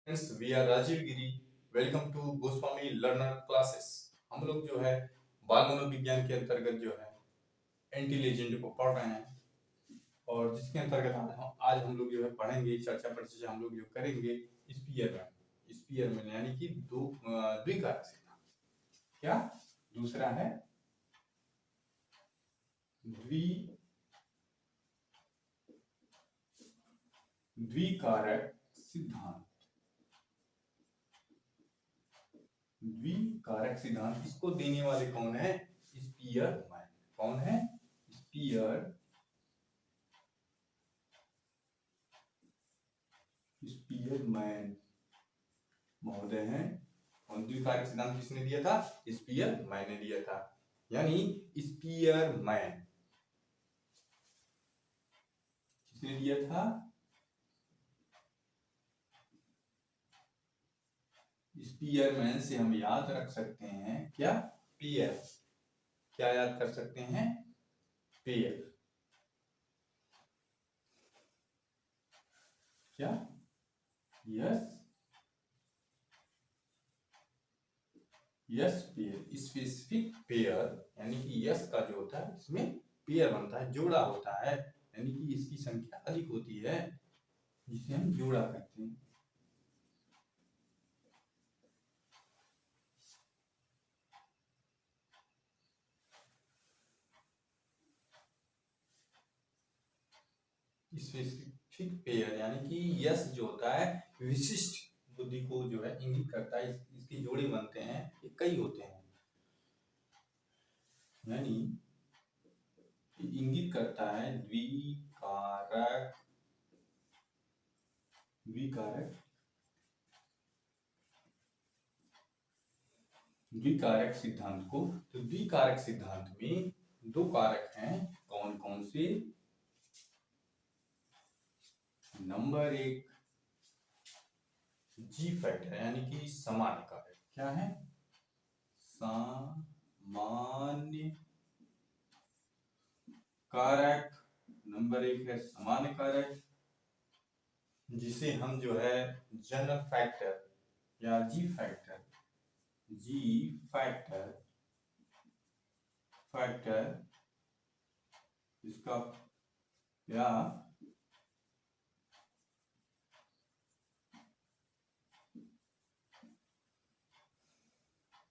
Friends, we are Rajeev Giri. Welcome to Goswami learner classes. हम लोग जो है बाल मनोविज्ञान के अंतर्गत जो है इंटेलिजेंट को पढ़ रहे हैं और जिसके अंतर्गत आज हम लोग जो है पढ़ेंगे, चर्चा परिचर्चा हम लोग जो करेंगे स्पीयर में यानी कि द्विकारक सिद्धांत। क्या दूसरा है द्विकारक सिद्धांत। द्विकारक सिद्धांत इसको देने वाले कौन है? स्पीयरमैन। कौन है? स्पीयरमैन महोदय हैं। और द्विकारक सिद्धांत किसने दिया था? स्पीयरमैन ने दिया था। यानी स्पीयरमैन किसने दिया था? स्पीयरमैन से हम याद रख सकते हैं क्या? पेयर। क्या याद कर सकते हैं? पेयर। क्या? Yes pair, specific pair. यानी कि यस का जो होता है इसमें पेयर बनता है, जोड़ा होता है, यानी कि इसकी संख्या अधिक होती है जिसे हम जोड़ा कहते हैं। स्पेसिफिक पेयर यानी कि यस जो होता है विशिष्ट बुद्धि को जो है इंगित करता है। इसके जोड़े बनते हैं, ये कई होते हैं, यानी इंगित करता है द्विकारक द्विकारक सिद्धांत को। तो द्विकारक सिद्धांत में दो कारक हैं, कौन कौन से? नंबर एक जी फैक्टर यानी कि सामान्य कारक। क्या है? सामान्य कारक। नंबर एक है सामान्य कारक, जिसे हम जो है जनरल फैक्टर या जी फैक्टर इसका या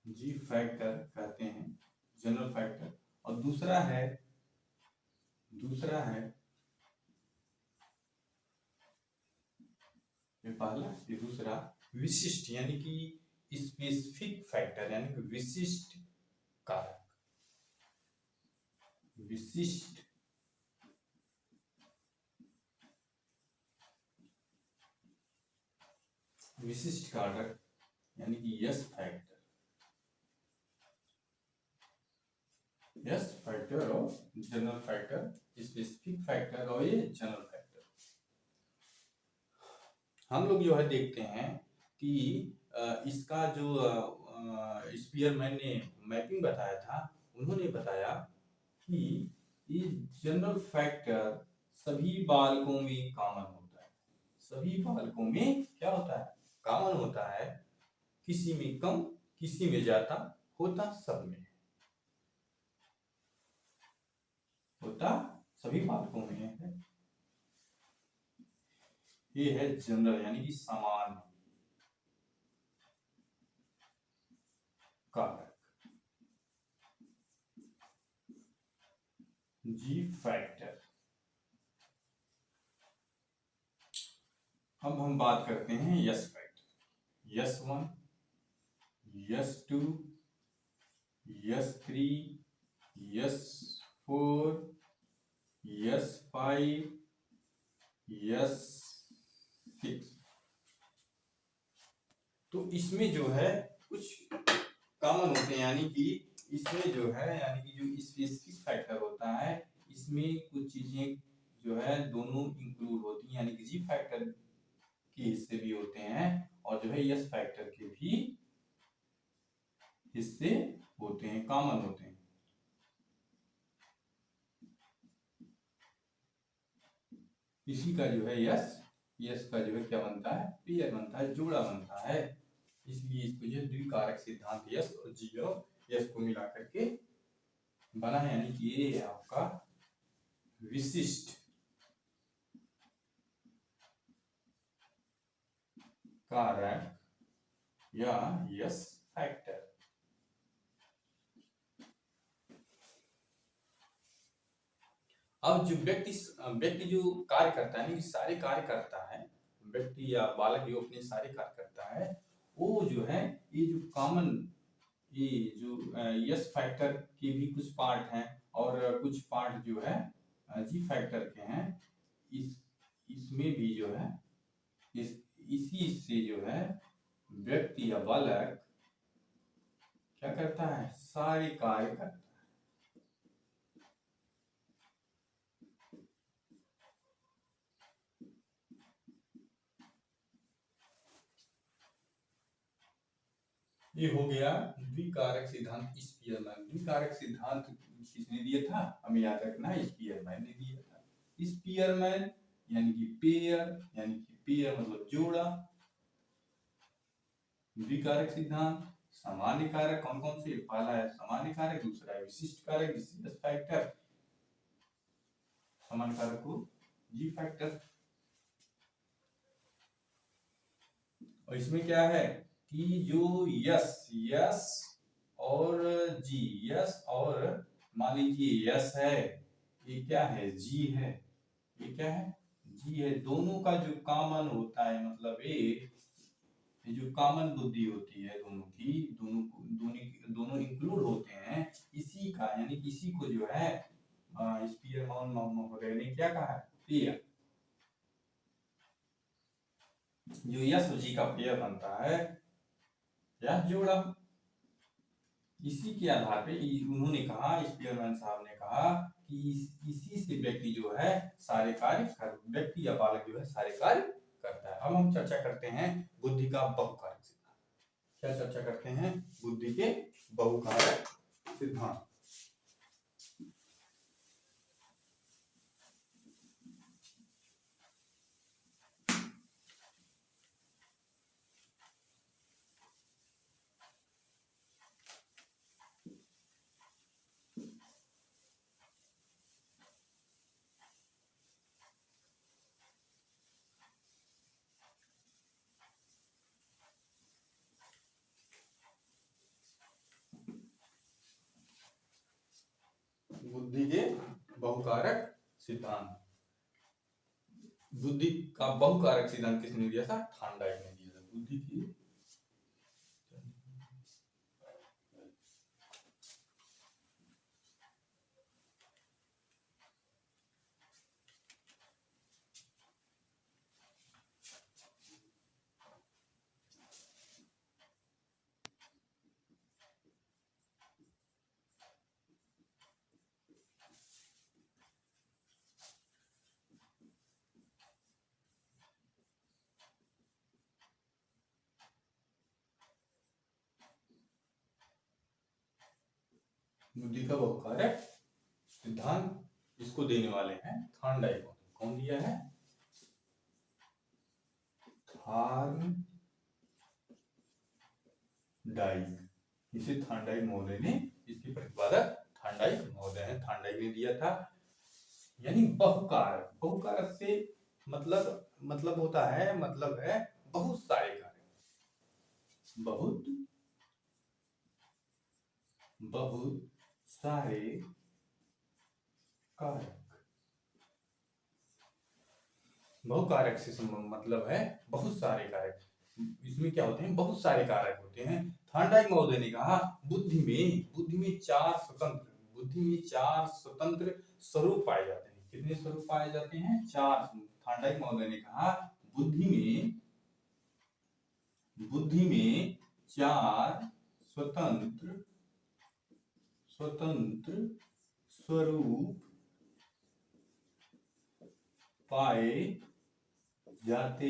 जी फैक्टर कहते हैं, जनरल फैक्टर। और दूसरा है ये दूसरा विशिष्ट यानी कि स्पेसिफिक फैक्टर यानी कि विशिष्ट कारक। विशिष्ट कारक यानी कि यस फैक्टर और जनरल फैक्टर, स्पेसिफिक फैक्टर और ये जनरल फैक्टर। हम लोग जो है देखते हैं कि इसका जो स्पीयरमैन ने मैपिंग बताया था, उन्होंने बताया कि ये जनरल फैक्टर सभी बालकों में कॉमन होता है। सभी बालकों में क्या होता है? कॉमन होता है। किसी में कम, किसी में ज्यादा, होता सब में होता, सभी बालकों में है। ये है जनरल यानी कि सामान्य कारक, जी फैक्टर। अब हम बात करते हैं yes factor. Yes 1, yes 2, yes 3, yes 4, yes 5, yes 6। तो इसमें जो है कुछ कॉमन होते हैं, यानी कि इसमें जो है यानी कि जो स्पेसिफिक फैक्टर होता है इसमें कुछ चीजें जो है दोनों इंक्लूड होती हैं, यानी कि जी फैक्टर के हिस्से भी होते हैं और जो है यस फैक्टर के भी हिस्से होते हैं, कॉमन होते हैं। इसी का जो है यस यस का जो है क्या बनता है, पेयर बनता है, जोड़ा बनता है। इसलिए इसको जो द्विकारक सिद्धांत यस और जी और यस को मिला करके बना है, यानी कि ये है आपका विशिष्ट कारक या यस फैक्टर। अब जो व्यक्ति जो कार्य करता है, सारे कार्य करता है, व्यक्ति या बालक जो अपने सारे कार्य करता है, वो जो है ये जो कॉमन, ये जो यस फैक्टर के भी कुछ पार्ट हैं और कुछ पार्ट जो है जी फैक्टर के हैं। इसमें भी जो है इसी से जो है व्यक्ति या बालक क्या करता है, सारे कार्य करता है। ये हो गया द्विकारक सिद्धांत स्पीयरमैन। द्विकारक सिद्धांत किसने दिया था, हमें याद रखना है, स्पीयरमैन ने दिया था। स्पीयरमैन यानी कि पेयर मतलब जोड़ा। द्विकारक सिद्धांत, सामान्य कारक कौन कौन से, पहला है सामान्य कारक, दूसरा है विशिष्ट कारक जिससे यस फैक्टर, सामान्य कारक को जी फैक्टर। और इसमें क्या है कि जो यस और जी, यस और मान लीजिए यस है, ये क्या है, जी है, ये क्या है, जी है। दोनों का जो कॉमन होता है, मतलब ये जो कॉमन बुद्धि होती है दोनों की, दोनों इंक्लूड होते हैं इसी का, यानी इसी को जो है स्पीयरमैन महोदय ने क्या कहा है, पेयर। जो यस और जी का पेयर बनता है या जोड़ा। इसी के आधार पे उन्होंने कहा, स्पीयरमैन साहब ने कहा कि इसी से व्यक्ति जो है सारे कार्य, व्यक्ति या बालक जो है सारे कार्य करता है। अब हम चर्चा करते हैं बुद्धि का बहुकारक सिद्धांत। क्या चर्चा करते हैं, बुद्धि के बहुकारक सिद्धांत। बुद्धि के बहुकारक सिद्धांत। बुद्धि का बहुकारक सिद्धांत किसने दिया था, थॉर्नडाइक ने दिया था। बुद्धि की बुद्धि का बहुकारक सिद्धांत इसको देने वाले हैं थॉर्नडाइक। कौन दिया है, थॉर्नडाइक। इसे थॉर्नडाइक महोदय ने, इसके प्रतिपादक थॉर्नडाइक महोदय हैं, थॉर्नडाइक ने दिया था। यानी बहुकारक, बहुकारक से मतलब होता है, मतलब है बहुत सारे कार्य, बहुत सारे कारक। बहुकारक से मतलब है बहुत सारे कारक। इसमें क्या होते हैं, बहुत सारे कारक होते हैं। थॉर्नडाइक महोदय ने कहा बुद्धि में चार स्वतंत्र स्वरूप पाए जाते हैं। कितने स्वरूप पाए जाते हैं, चार। थॉर्नडाइक महोदय ने कहा बुद्धि में चार स्वतंत्र स्वरूप पाए जाते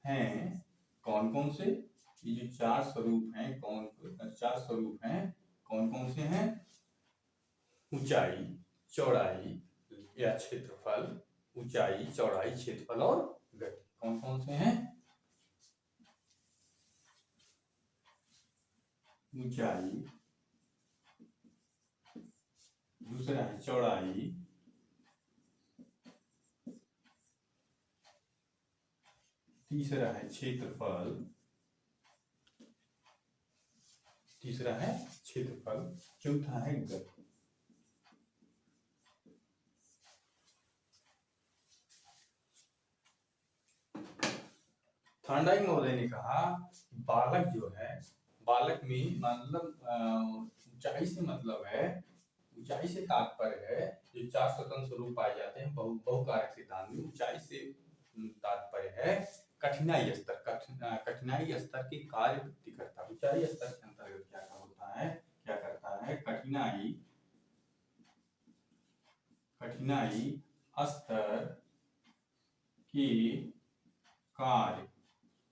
हैं। कौन कौन से, ये जो चार स्वरूप हैं, कौन कौन से हैं, ऊंचाई, चौड़ाई या क्षेत्रफल, ऊंचाई, चौड़ाई, क्षेत्रफल और गति। कौन कौन से हैं? ऊंचाई, दूसरा है चौड़ाई, तीसरा है क्षेत्रफल, चौथा है गति। थॉर्नडाइक महोदय ने कहा बालक जो है, बालक में मतलब ऊंचाई से मतलब है, ऊंचाई से तात्पर्य है जो 4 स्वतंत्र स्वरूप पाए जाते हैं बहुकारक सिद्धांत में। ऊंचाई से तात्पर्य है कठिनाई स्तर, कठिनाई स्तर के कार्य व्यक्ति करता है। ऊंचाई स्तर के अंतर्गत क्या होता है, क्या करता है? कठिनाई स्तर के कार्य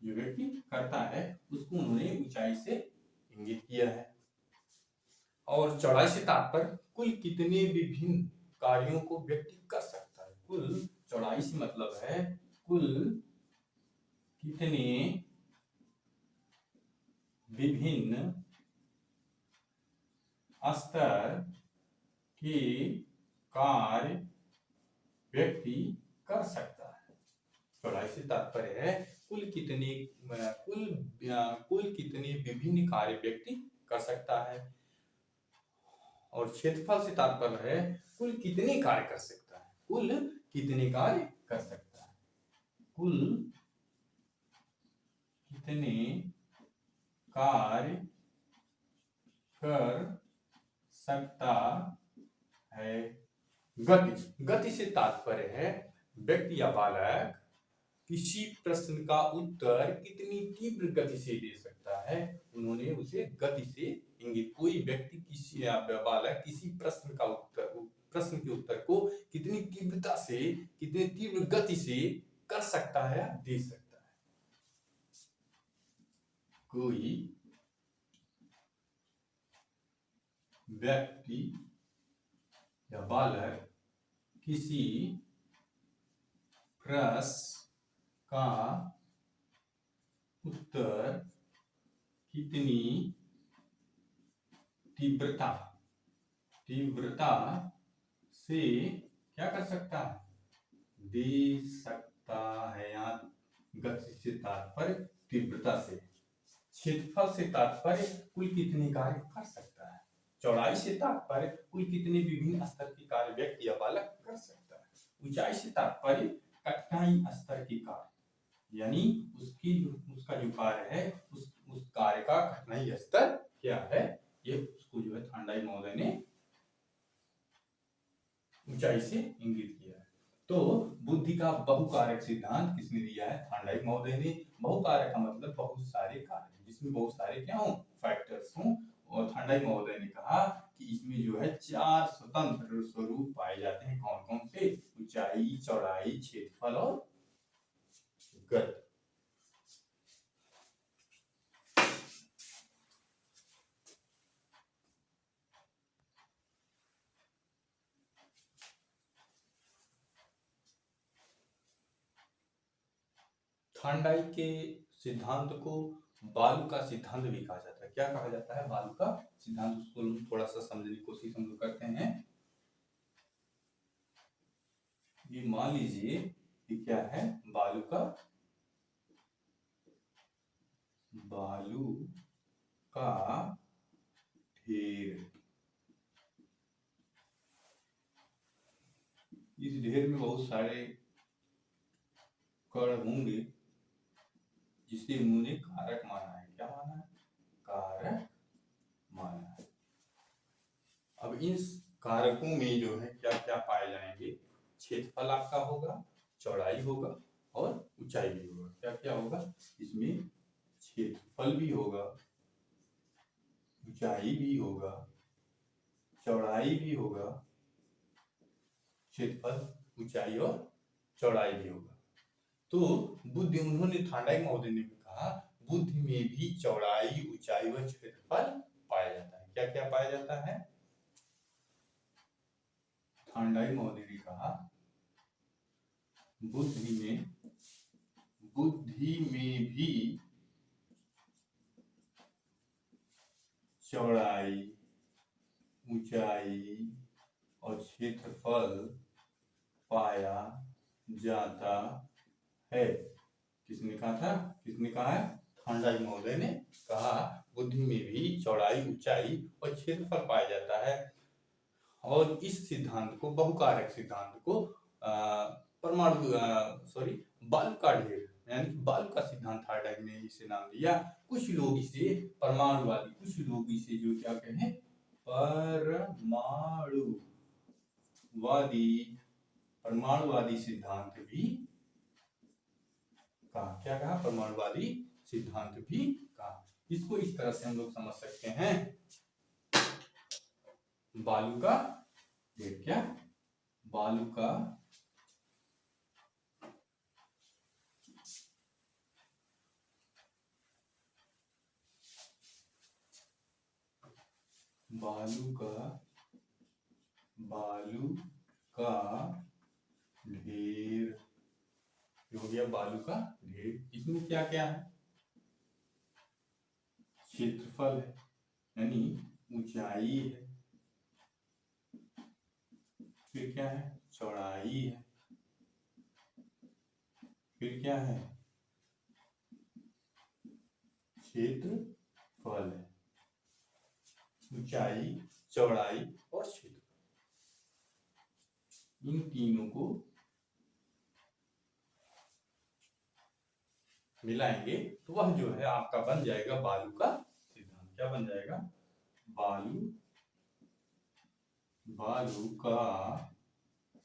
जो व्यक्ति करता है उसको उन्होंने ऊंचाई से इंगित किया है। और चौड़ाई से तात्पर्य कुल कितने विभिन्न कार्यों को व्यक्ति कर सकता है। कुल चौड़ाई से मतलब है कुल कितने विभिन्न स्तर के कार्य व्यक्ति कर सकता है। चौड़ाई से तात्पर्य है कुल कितने विभिन्न कार्य व्यक्ति कर सकता है। और क्षेत्रफल से तात्पर्य है कुल कितने कार्य कर सकता है, कुल कितने कार्य कर सकता है, कुल कितने कार्य कर सकता है। गति से तात्पर्य है व्यक्ति या बालक किसी प्रश्न का उत्तर कितनी तीव्र गति से दे सकता है, उन्होंने उसे गति से इंगित। कोई व्यक्ति किसी या बालक किसी प्रश्न के उत्तर को कितनी तीव्रता से, कितनी तीव्र गति से कर सकता है, दे सकता है। कोई व्यक्ति या बालक किसी प्रश्न का उत्तर कितनी तीव्रता से क्या कर सकता है, दे सकता है। यहाँ गति से तात्पर्य तीव्रता से। क्षेत्रफल से तात्पर्य कुल कितने कार्य कर सकता है। चौड़ाई से तात्पर्य कुल कितने विभिन्न स्तर के कार्य व्यक्ति या बालक कर सकता है। ऊंचाई से तात्पर्य कठिनाई स्तर के कार्य, यानी उसका जो कार्य है उस कार्य का कठिनाई स्तर क्या है, ये उसको जो है थॉर्नडाइक महोदय ने ऊंचाई से इंगित किया है। तो बुद्धि का बहुकारक सिद्धांत किसने दिया है? थॉर्नडाइक महोदय ने। बहुकारक का मतलब बहुत सारे कार्य, जिसमें बहुत सारे क्या हो, फैक्टर्स हों। और थॉर्नडाइक महोदय ने कहा कि इसमें जो है 4 स्वतंत्र स्वरूप पाए जाते हैं। कौन कौन से? ऊंचाई, चौड़ाई, क्षेत्रफल और गति। थॉर्नडाइक के सिद्धांत को बालू का सिद्धांत भी कहा जाता है। क्या कहा जाता है? बालू का सिद्धांत। उसको थोड़ा सा समझने की कोशिश हम लोग करते हैं। ये मान लीजिए कि क्या है, बालू का ढेर। इस ढेर में बहुत सारे कण होंगे जिसे उन्होंने कारक माना है। क्या माना है? कारक माना है। अब इन कारकों में जो है क्या क्या पाए जाएंगे? क्षेत्रफल आपका होगा, चौड़ाई होगा और ऊंचाई भी होगा। क्या क्या होगा इसमें? क्षेत्रफल भी होगा, ऊंचाई भी होगा, चौड़ाई भी होगा, क्षेत्रफल, ऊंचाई और चौड़ाई भी होगा। तो बुद्धि, उन्होंने थॉर्नडाइक महोदय ने भी कहा बुद्धि में भी चौड़ाई, ऊंचाई व क्षेत्रफल पाया जाता है। क्या क्या पाया जाता है? थॉर्नडाइक महोदय ने कहा बुद्धि में बुद्धि में भी चौड़ाई, ऊंचाई और क्षेत्रफल पाया जाता है। किसने कहा था? किसने कहा है? थांडाई महोदय ने कहा बुद्धि में भी चौड़ाई, ऊंचाई और क्षेत्रफल पाया जाता है। और इस सिद्धांत को, बहुकारक सिद्धांत को बालू का ढेर यानी बालू का सिद्धांत थार्डाई ने इसे नाम दिया। कुछ लोग इसे परमाणुवादी, कुछ लोग इसे जो क्या कहें, परमाणुवादी सिद्धांत भी कहा। क्या कहा? परमाणुवादी सिद्धांत भी कहा। इसको इस तरह से हम लोग समझ सकते हैं, बालू का ढेर। क्या? बालू का ढेर हो गया। बालू का ढेर, इसमें क्या क्या है? क्षेत्रफल है यानी ऊंचाई है, फिर क्या है? चौड़ाई है, फिर क्या है? क्षेत्रफल है। ऊंचाई, चौड़ाई और क्षेत्रफल, इन तीनों को मिलाएंगे तो वह जो है आपका बन जाएगा बालू का सिद्धांत। क्या बन जाएगा? बालू का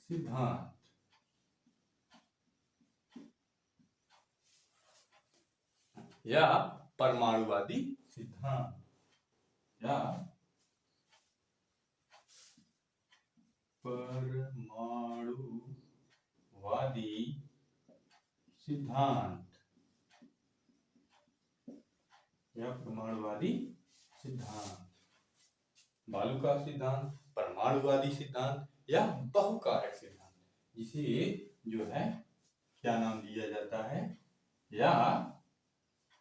सिद्धांत या परमाणुवादी सिद्धांत या परमाणुवादी सिद्धांत या परमाणुवादी सिद्धांत, बालू का सिद्धांत, परमाणुवादी सिद्धांत या बहुकारक सिद्धांत, जिसे जो है क्या नाम दिया जाता है? या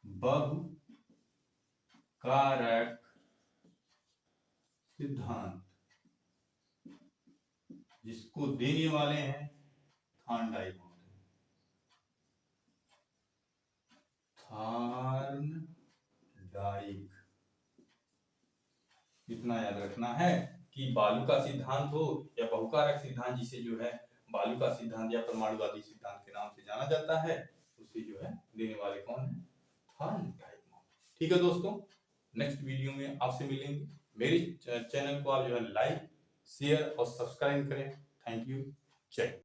बहुकारक सिद्धांत, जिसको देने वाले हैं थार्नडाइक। इतना याद रखना है कि बालू का सिद्धांत हो या बहुकारक सिद्धांत, जिसे जो है बालू का सिद्धांत या परमाणुवादी सिद्धांत के नाम से जाना जाता है, उसे जो है देने वाले कौन है? थार्नडाइक। ठीक है दोस्तों, नेक्स्ट वीडियो में आपसे मिलेंगे। मेरे चैनल को आप जो है लाइक, शेयर और सब्सक्राइब करें। Thank you. जय।